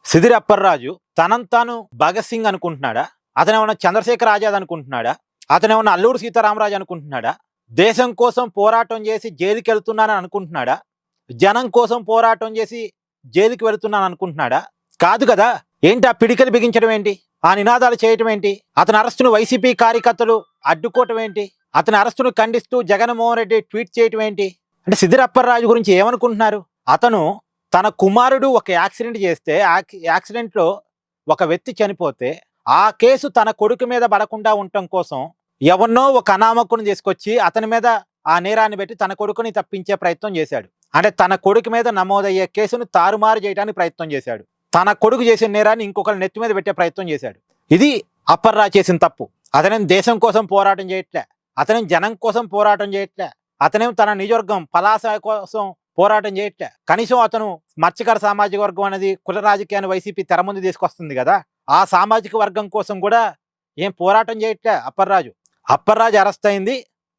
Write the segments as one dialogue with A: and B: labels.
A: సిదిరి అప్పర్రాజు తనంతాను తాను భగత్ సింగ్ అనుకుంటున్నాడా? అతనేమన్నా చంద్రశేఖర్ ఆజాద్ అనుకుంటున్నాడా? అతనేమన్నా అల్లూరి సీతారామరాజు అనుకుంటున్నాడా? దేశం కోసం పోరాటం చేసి జైలుకి వెళ్తున్నానని అనుకుంటున్నాడా? జనం కోసం పోరాటం చేసి జైలుకి వెళ్తున్నాను అనుకుంటున్నాడా? కాదు కదా. ఏంటి ఆ పిడికలు బిగించడం ఏంటి? ఆ నినాదాలు చేయటం ఏంటి? అతని అరెస్టును వైసీపీ కార్యకర్తలు అడ్డుకోవటం ఏంటి? అతని అరెస్టును ఖండిస్తూ జగన్మోహన్ రెడ్డి ట్వీట్ చేయటం ఏంటి? అంటే సిదిరి అప్పర్రాజు గురించి ఏమనుకుంటున్నారు? అతను తన కుమారుడు ఒక యాక్సిడెంట్ చేస్తే యాక్సిడెంట్లో ఒక వ్యక్తి చనిపోతే ఆ కేసు తన కొడుకు మీద పడకుండా ఉండటం కోసం ఎవరినో ఒక అనామకుని తీసుకొచ్చి అతని మీద ఆ నేరాన్ని పెట్టి తన కొడుకుని తప్పించే ప్రయత్నం చేశాడు. అంటే తన కొడుకు మీద నమోదయ్యే కేసును తారుమారు చేయడానికి ప్రయత్నం చేశాడు. తన కొడుకు చేసిన నేరాన్ని ఇంకొకరి నెత్తి మీద పెట్టే ప్రయత్నం చేశాడు. ఇది అప్పర్రాజు చేసిన తప్పు. అతనేం దేశం కోసం పోరాటం చేయట్లే, అతనేం జనం కోసం పోరాటం చేయట్లే, అతనేం తన నిజవర్గం పలాస కోసం పోరాటం చేయట్లే. కనీసం అతను మత్స్యకార సామాజిక వర్గం అనేది కుల రాజకీయాన్ని వైసీపీ తెర ముందు తీసుకొస్తుంది కదా, ఆ సామాజిక వర్గం కోసం కూడా ఏం పోరాటం చేయట్లే అప్పర్రాజు. అప్పర్రాజు అరెస్ట్ అయింది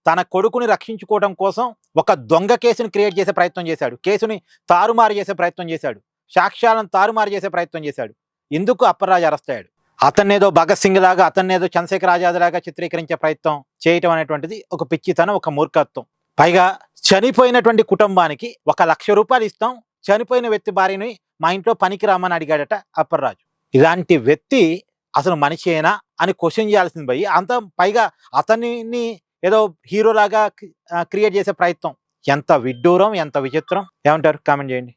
A: తన కొడుకుని రక్షించుకోవడం కోసం ఒక దొంగ కేసుని క్రియేట్ చేసే ప్రయత్నం చేశాడు. కేసుని తారుమారు చేసే ప్రయత్నం చేశాడు. సాక్ష్యాలను తారుమారు చేసే ప్రయత్నం చేశాడు. ఇందుకు అప్పర్రాజు అరెస్ట్ అయ్యాడు. అతన్నేదో భగత్ సింగ్ లాగా, అతన్నేదో చంద్రశేఖర్ ఆజాద్ లాగా చిత్రీకరించే ప్రయత్నం చేయటం అనేటువంటిది ఒక పిచ్చితనం, ఒక మూర్ఖత్వం. పైగా చనిపోయినటువంటి కుటుంబానికి 1,00,000 రూపాయలు ఇస్తాం, చనిపోయిన వ్యక్తి భార్యని మా ఇంట్లో పనికి రమ్మని అడిగాడట అప్పర్రాజు. ఇలాంటి వ్యక్తి అసలు మనిషేనా అని క్వశ్చన్ చేయాల్సింది పోయి పైగా అతన్ని ఏదో హీరోలాగా క్రియేట్ చేసే ప్రయత్నం. ఎంత విడ్డూరం, ఎంత విచిత్రం. ఏమంటారు? కామెంట్ చేయండి.